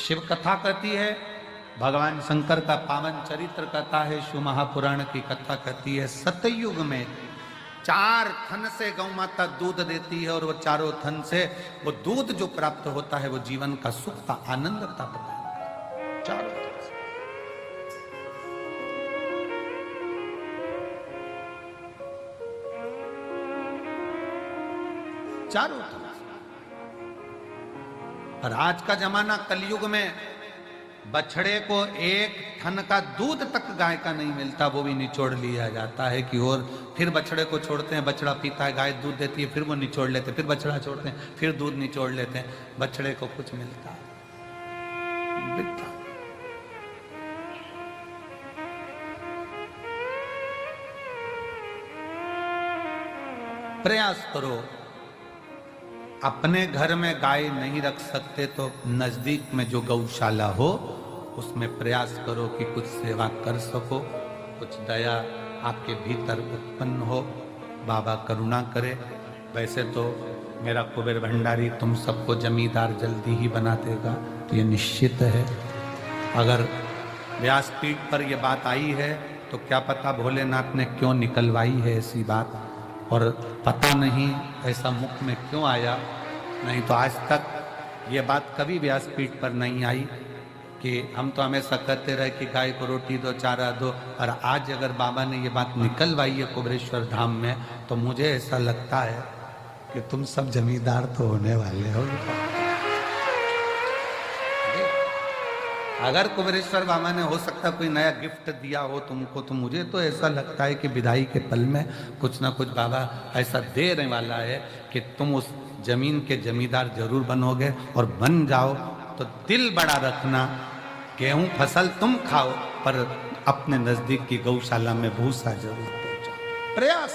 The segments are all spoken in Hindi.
शिव कथा कहती है, भगवान शंकर का पावन चरित्र कहता है, शिव महापुराण की कथा कहती है। सतयुग में 4 थन से गौ माता दूध देती है और वो चारों थन से वो दूध जो प्राप्त होता है वो जीवन का सुख का आनंद का प्रदान चारों थन से। चारों थन। और आज का जमाना कलयुग में बछड़े को एक थन का दूध तक गाय का नहीं मिलता, वो भी निचोड़ लिया जाता है कि और फिर बछड़े को छोड़ते हैं, बछड़ा पीता है, गाय दूध देती है, फिर वो निचोड़ लेते हैं, फिर बछड़ा छोड़ते हैं, फिर दूध निचोड़ लेते हैं, बछड़े को कुछ मिलता है। प्रयास करो, अपने घर में गाय नहीं रख सकते तो नजदीक में जो गौशाला हो उसमें प्रयास करो कि कुछ सेवा कर सको, कुछ दया आपके भीतर उत्पन्न हो, बाबा करुणा करे। वैसे तो मेरा कुबेर भंडारी तुम सबको जमींदार जल्दी ही बना देगा, तो ये निश्चित है। अगर व्यासपीठ पर यह बात आई है तो क्या पता भोलेनाथ ने क्यों निकलवाई है ऐसी बात, और पता नहीं ऐसा मुख में क्यों आया, नहीं तो आज तक ये बात कभी व्यासपीठ पर नहीं आई कि हम तो हमेशा कहते रहे कि गाय को रोटी दो, चारा दो, और आज अगर बाबा ने ये बात निकलवाई है कुबेरेश्वर धाम में, तो मुझे ऐसा लगता है कि तुम सब जमींदार तो होने वाले हो। अगर कुबेरेश्वर बाबा ने हो सकता कोई नया गिफ्ट दिया हो तुमको, तो मुझे तो ऐसा लगता है कि विदाई के पल में कुछ ना कुछ बाबा ऐसा देने वाला है कि तुम उस जमीन के जमींदार जरूर बनोगे, और बन जाओ तो दिल बड़ा रखना, गेहूं फसल तुम खाओ पर अपने नजदीक की गौशाला में भूसा जरूर पहुंचाओ। प्रयास।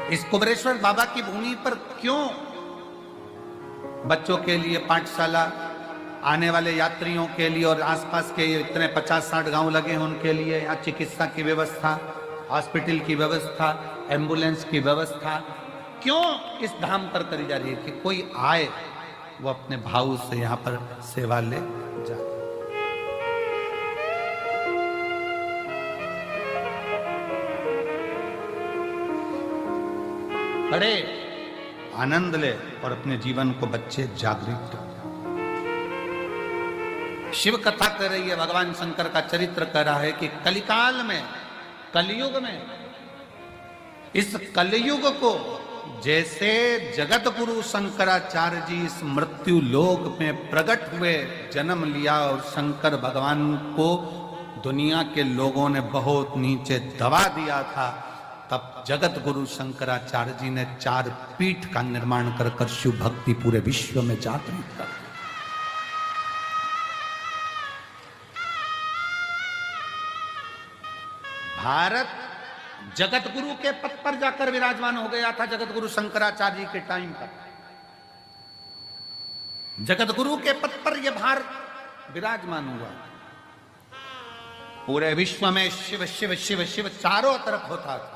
इस कुबेरेश्वर बाबा की भूमि पर क्यों बच्चों के लिए पाठशाला, आने वाले यात्रियों के लिए और आसपास के इतने 50-60 गांव लगे हैं उनके लिए यहाँ चिकित्सा की व्यवस्था, हॉस्पिटल की व्यवस्था, एम्बुलेंस की व्यवस्था क्यों इस धाम पर करी जा रही है कि कोई आए वो अपने भाव से यहाँ पर सेवा ले जाए। पढ़े, आनंद ले और अपने जीवन को बच्चे जागृत कर। शिव कथा कर रही है, भगवान शंकर का चरित्र कर रहा है कि कलिकाल में, कलयुग में, इस कलयुग को जैसे जगत गुरु शंकराचार्य जी इस मृत्यु लोक में प्रकट हुए, जन्म लिया और शंकर भगवान को दुनिया के लोगों ने बहुत नीचे दबा दिया था, तब जगत गुरु शंकराचार्य जी ने 4 पीठ का निर्माण कर शिव भक्ति पूरे विश्व में जागृत कर। भारत जगत गुरु के पद पर जाकर विराजमान हो गया था। जगत गुरु शंकराचार्य जी के टाइम पर जगत गुरु के पद पर यह भारत विराजमान हुआ। पूरे विश्व में शिव शिव शिव शिव चारों तरफ होता था,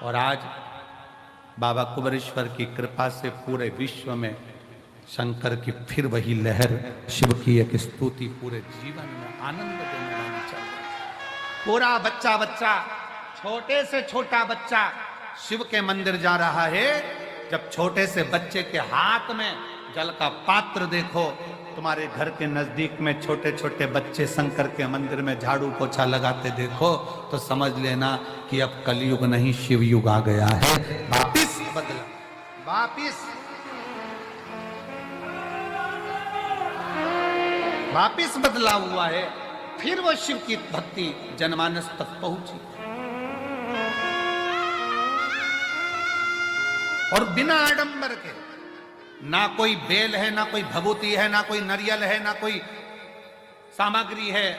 और आज बाबा कुबेरेश्वर की कृपा से पूरे विश्व में शंकर की फिर वही लहर, शिव की एक स्तुति पूरे जीवन में आनंद देने वाली चल रही। पूरा बच्चा बच्चा, छोटे से छोटा बच्चा शिव के मंदिर जा रहा है। जब छोटे से बच्चे के हाथ में जल का पात्र देखो, तुम्हारे घर के नजदीक में छोटे छोटे बच्चे शंकर के मंदिर में झाड़ू पोछा लगाते देखो, तो समझ लेना कि अब कलयुग नहीं शिव युग आ गया है। वापिस बदला, वापिस बदला हुआ है। फिर वो शिव की भक्ति जनमानस तक पहुंची, और बिना आडंबर के, ना कोई बेल है, ना कोई भभूति है, ना कोई नारियल है, ना कोई सामग्री है,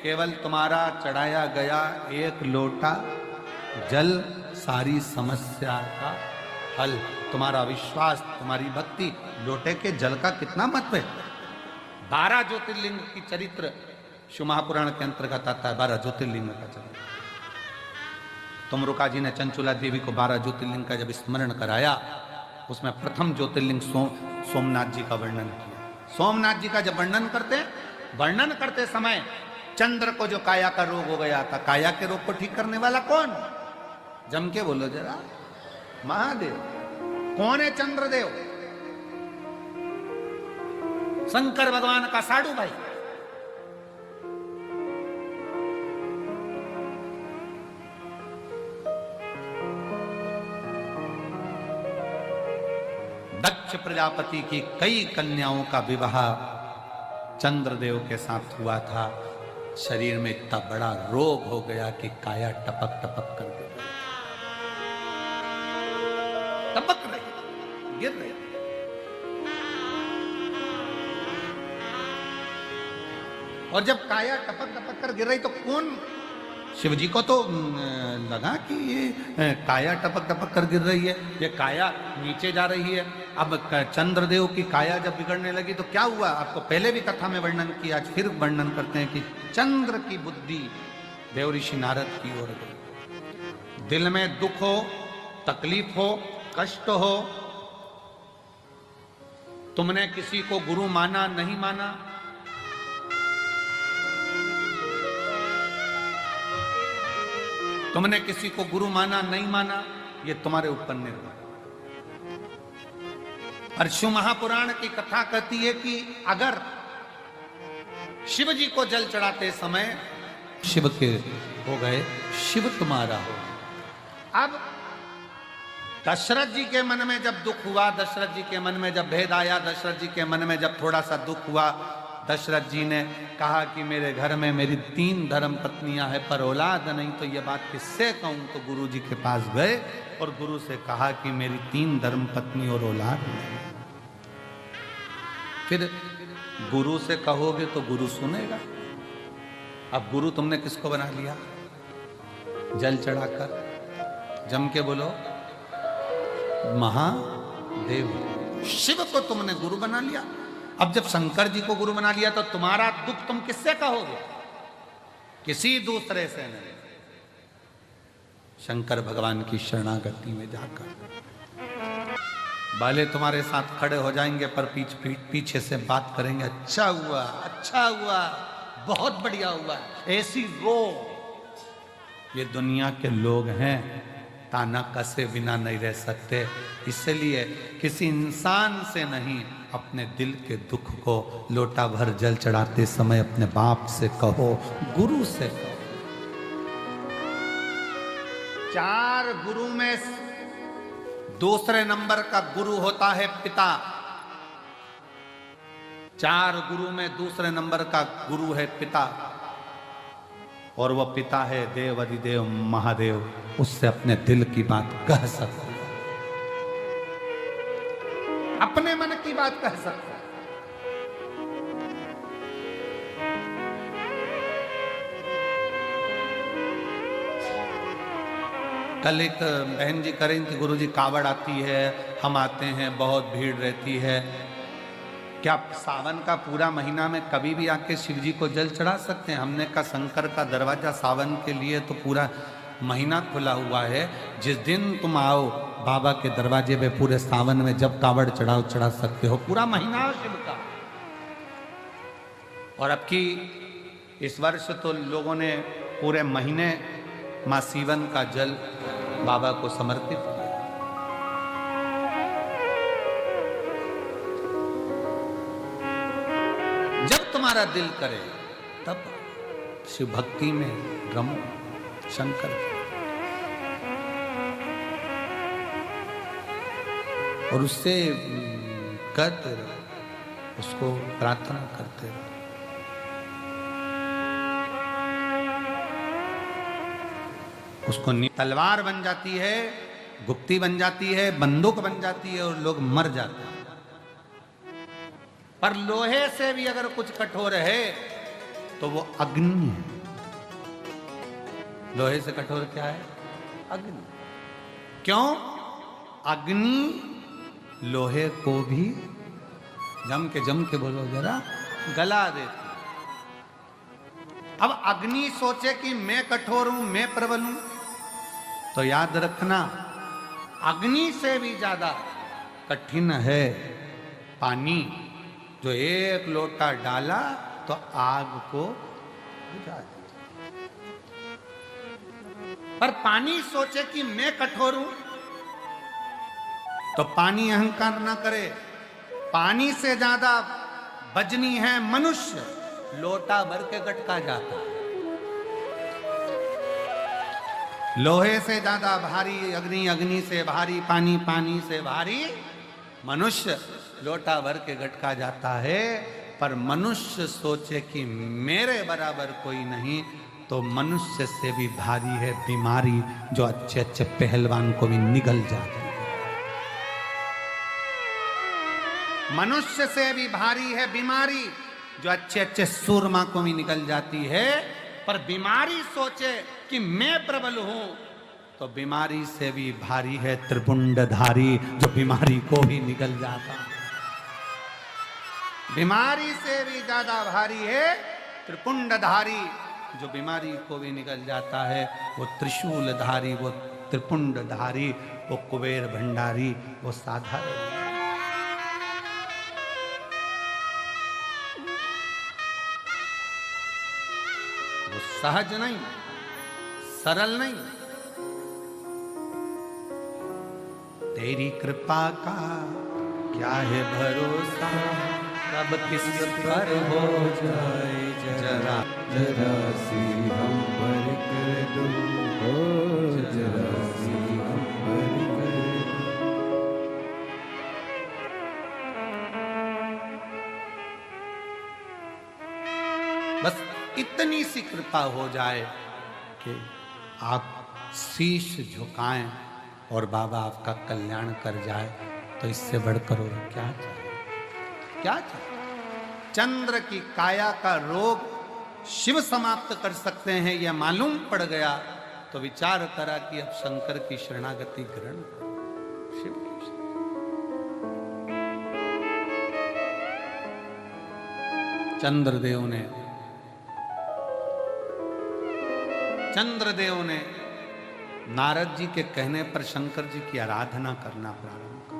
केवल तुम्हारा चढ़ाया गया एक लोटा जल सारी समस्या का हल। तुम्हारा विश्वास, तुम्हारी भक्ति, लोटे के जल का कितना महत्व है। 12 ज्योतिर्लिंग की चरित्र शिव महापुराण के अंतर्गत आता है। 12 ज्योतिर्लिंग का चरित्र तुमरुका जी ने चंचुला देवी को 12 ज्योतिर्लिंग का जब स्मरण कराया, उसमें प्रथम ज्योतिर्लिंग सोमनाथ जी का वर्णन किया। सोमनाथ जी का जब वर्णन करते समय चंद्र को जो काया का रोग हो गया था, काया के रोग को ठीक करने वाला कौन? जम के बोलो जरा, महादेव। कौन है चंद्रदेव? शंकर भगवान का साडू भाई। दक्ष प्रजापति की कई कन्याओं का विवाह चंद्रदेव के साथ हुआ था। शरीर में इतना बड़ा रोग हो गया कि काया टपक टपक कर गिर रही, टपक रही, गिर रही। और जब काया टपक टपक कर गिर रही तो कौन? शिवजी को तो लगा कि ये काया टपक टपक कर गिर रही है, ये काया नीचे जा रही है। अब चंद्रदेव की काया जब बिगड़ने लगी तो क्या हुआ? आपको पहले भी कथा में वर्णन किया, आज फिर वर्णन करते हैं कि चंद्र की बुद्धि देव ऋषि नारद की ओर गई। दिल में दुख हो, तकलीफ हो, कष्ट हो, तुमने किसी को गुरु माना नहीं माना, तुमने किसी को गुरु माना नहीं माना, ये तुम्हारे ऊपर निर्भर। और शिव महापुराण की कथा कहती है कि अगर शिव जी को जल चढ़ाते समय शिव के हो गए, शिव तुम्हारा हो। अब दशरथ जी के मन में जब दुख हुआ, दशरथ जी के मन में जब भेद आया, दशरथ जी के मन में जब थोड़ा सा दुख हुआ, दशरथ जी ने कहा कि मेरे घर में मेरी 3 धर्म पत्नियां हैं पर औलाद नहीं, तो ये बात किससे कहूं? तो गुरु जी के पास गए और गुरु से कहा कि मेरी 3 धर्म पत्नी और औलाद नहीं। फिर गुरु से कहोगे तो गुरु सुनेगा। अब गुरु तुमने किसको बना लिया? जल चढ़ाकर, जम के बोलो, महादेव, शिव को तुमने गुरु बना लिया। अब जब शंकर जी को गुरु बना लिया तो तुम्हारा दुख तुम किससे कहोगे? किसी दूसरे से नहीं, शंकर भगवान की शरणागति में जाकर। बाले तुम्हारे साथ खड़े हो जाएंगे पर पीछे से बात करेंगे, अच्छा हुआ, अच्छा हुआ, बहुत बढ़िया हुआ, ऐसी रो। ये दुनिया के लोग हैं, ताना कसे बिना नहीं रह सकते। इसलिए किसी इंसान से नहीं, अपने दिल के दुख को लोटा भर जल चढ़ाते समय अपने बाप से कहो, गुरु से कहो। 4 गुरु में दूसरे नंबर का गुरु होता है पिता। 4 गुरु में दूसरे नंबर का गुरु है पिता, और वह पिता है देव अधिदेव महादेव। उससे अपने दिल की बात कह सकते, अपने मन की बात कह सकते। कल एक बहन जी करें कि गुरुजी कावड़ आती है, हम आते हैं, बहुत भीड़ रहती है, क्या सावन का पूरा महीना में कभी भी आके शिव जी को जल चढ़ा सकते हैं? हमने कहा शंकर का दरवाजा सावन के लिए तो पूरा महीना खुला हुआ है। जिस दिन तुम आओ बाबा के दरवाजे पे, पूरे सावन में जब कावड़ चढ़ाओ चढ़ा सकते हो, पूरा महीना शिव का। और अब की इस वर्ष तो लोगों ने पूरे महीने मां सीवन का जल बाबा को समर्पित किया। जब तुम्हारा दिल करे तब शिव भक्ति में रमो, शंकर और उससे करते रहो, उसको प्रार्थना करते रहो। उसको तलवार बन जाती है, गुप्ती बन जाती है, बंदूक बन जाती है और लोग मर जाते हैं। पर लोहे से भी अगर कुछ कठोर है तो वो अग्नि है। लोहे से कठोर क्या है? अग्नि। क्यों? अग्नि लोहे को भी जम के बोलो जरा, गला देती। अब अग्नि सोचे कि मैं कठोर हूं, मैं प्रबल हूं, तो याद रखना, अग्नि से भी ज्यादा कठिन है पानी। जो एक लोटा डाला तो आग को बुझा दिया। पर पानी सोचे कि मैं कठोर हूं, तो पानी अहंकार ना करे। पानी से ज्यादा वजनी है मनुष्य, लोटा भर के गटका जाता है। लोहे से ज्यादा भारी अग्नि, अग्नि से भारी पानी, पानी से भारी मनुष्य, लोटा भर के गटका जाता है। पर मनुष्य सोचे कि मेरे बराबर कोई नहीं, तो मनुष्य से भी भारी है बीमारी, जो अच्छे अच्छे पहलवान को भी निगल जाती है। मनुष्य से भी भारी है बीमारी, जो अच्छे अच्छे सूरमा को भी निकल जाती है। पर बीमारी सोचे कि मैं प्रबल हूं, तो बीमारी से भी भारी है त्रिपुंडधारी, जो बीमारी को भी निगल जाता है। बीमारी से भी ज्यादा भारी है त्रिपुंडधारी, जो बीमारी को भी निकल जाता है। वो त्रिशूलधारी, वो त्रिपुंडधारी, वो कुबेर भंडारी, वो साधारण। वो सहज नहीं, सरल नहीं। तेरी कृपा का क्या है भरोसा, कब किस पर हो जाए जरा जरा सी हम पर कर दो, हो जरा सी हम पर कर दो। बस इतनी सी कृपा हो जाए कि आप शीश झुकाएं और बाबा आपका कल्याण कर जाए, तो इससे बढ़कर और क्या चाहिए? क्या चाहिए? चंद्र की काया का रोग शिव समाप्त कर सकते हैं, यह मालूम पड़ गया तो विचार करा कि अब शंकर की शरणागति ग्रहण करो। शिव की चंद्रदेव ने नारद जी के कहने पर शंकर जी की आराधना करना प्रारंभ कर।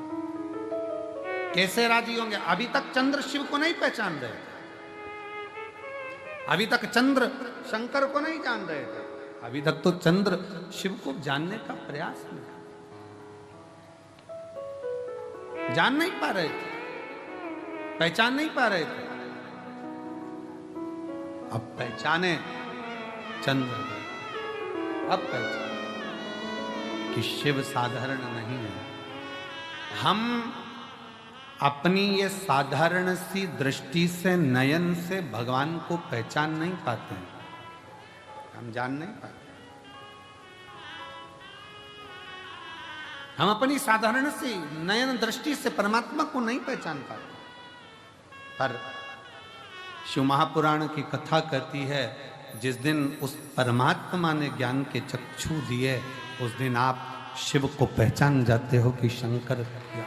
कैसे राजी होंगे? अभी तक चंद्र शिव को नहीं पहचान रहे थे, अभी तक चंद्र शंकर को नहीं जान रहे थे, अभी तक तो चंद्र शिव को जानने का प्रयास नहीं, जान नहीं पा रहे थे, पहचान नहीं पा रहे थे। अब पहचाने चंद्र, अब पहचाने कि शिव साधारण नहीं है। हम अपनी ये साधारण सी दृष्टि से, नयन से भगवान को पहचान नहीं पाते हैं, हम जान नहीं पाते। हम अपनी साधारण सी नयन दृष्टि से परमात्मा को नहीं पहचान पाते। पर शिव महापुराण की कथा कहती है, जिस दिन उस परमात्मा ने ज्ञान के चक्षु दिए, उस दिन आप शिव को पहचान जाते हो कि शंकर क्या।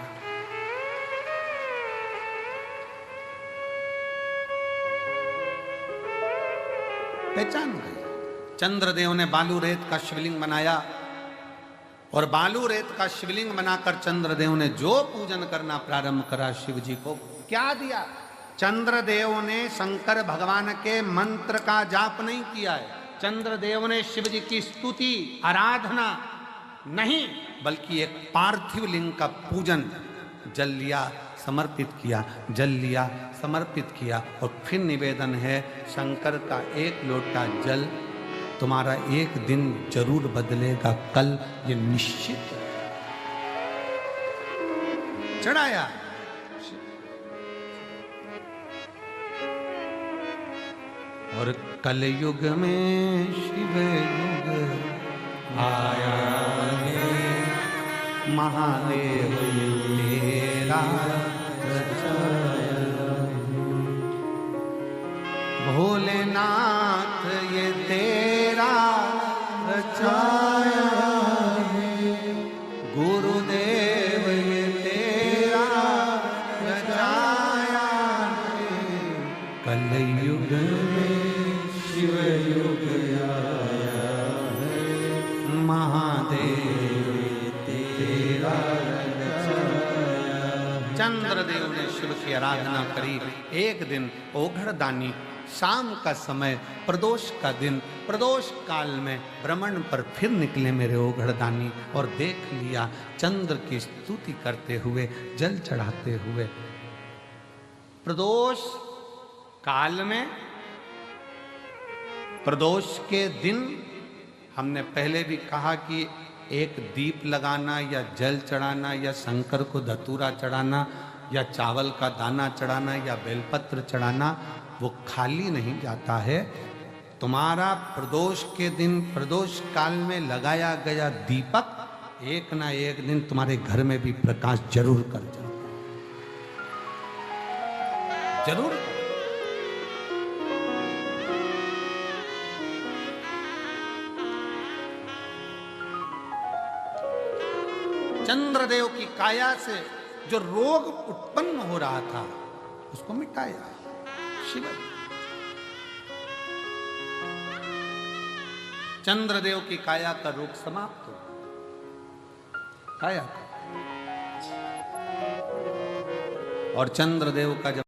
पहचान गए। चंद्रदेव ने बालू रेत का शिवलिंग बनाया, और बालू रेत का शिवलिंग बनाकर चंद्रदेव ने जो पूजन करना प्रारंभ करा, शिव जी को क्या दिया? चंद्रदेव ने शंकर भगवान के मंत्र का जाप नहीं किया है, चंद्रदेव ने शिव जी की स्तुति आराधना नहीं, बल्कि एक पार्थिव लिंग का पूजन, जल लिया समर्पित किया, जल लिया समर्पित किया। और फिर निवेदन है, शंकर का एक लोटा जल तुम्हारा एक दिन जरूर बदलेगा, कल ये निश्चित चढ़ाया। और कलयुग में शिव युग आया है, महादेव तेरा रचाया है, भोलेनाथ ये तेरा रचाया है, गुरुदेव ये तेरा रचाया है, कलयुग में शिव युग आया है, महादेव चंद्रदेव ने शिव की आराधना करी। एक दिन ओघड़दानी शाम का समय, प्रदोष का दिन, प्रदोष काल में भ्रमण पर फिर निकले मेरे ओघड़दानी और देख लिया चंद्र की स्तुति करते हुए, जल चढ़ाते हुए। प्रदोष काल में, प्रदोष के दिन हमने पहले भी कहा कि एक दीप लगाना या जल चढ़ाना या शंकर को धतूरा चढ़ाना या चावल का दाना चढ़ाना या बेलपत्र चढ़ाना वो खाली नहीं जाता है। तुम्हारा प्रदोष के दिन, प्रदोष काल में लगाया गया दीपक एक ना एक दिन तुम्हारे घर में भी प्रकाश जरूर कर जाता, जरूर। चंद्रदेव की काया से जो रोग उत्पन्न हो रहा था उसको मिटाया शिव। चंद्रदेव की काया का रोग समाप्त हो, काया। और चंद्रदेव का जब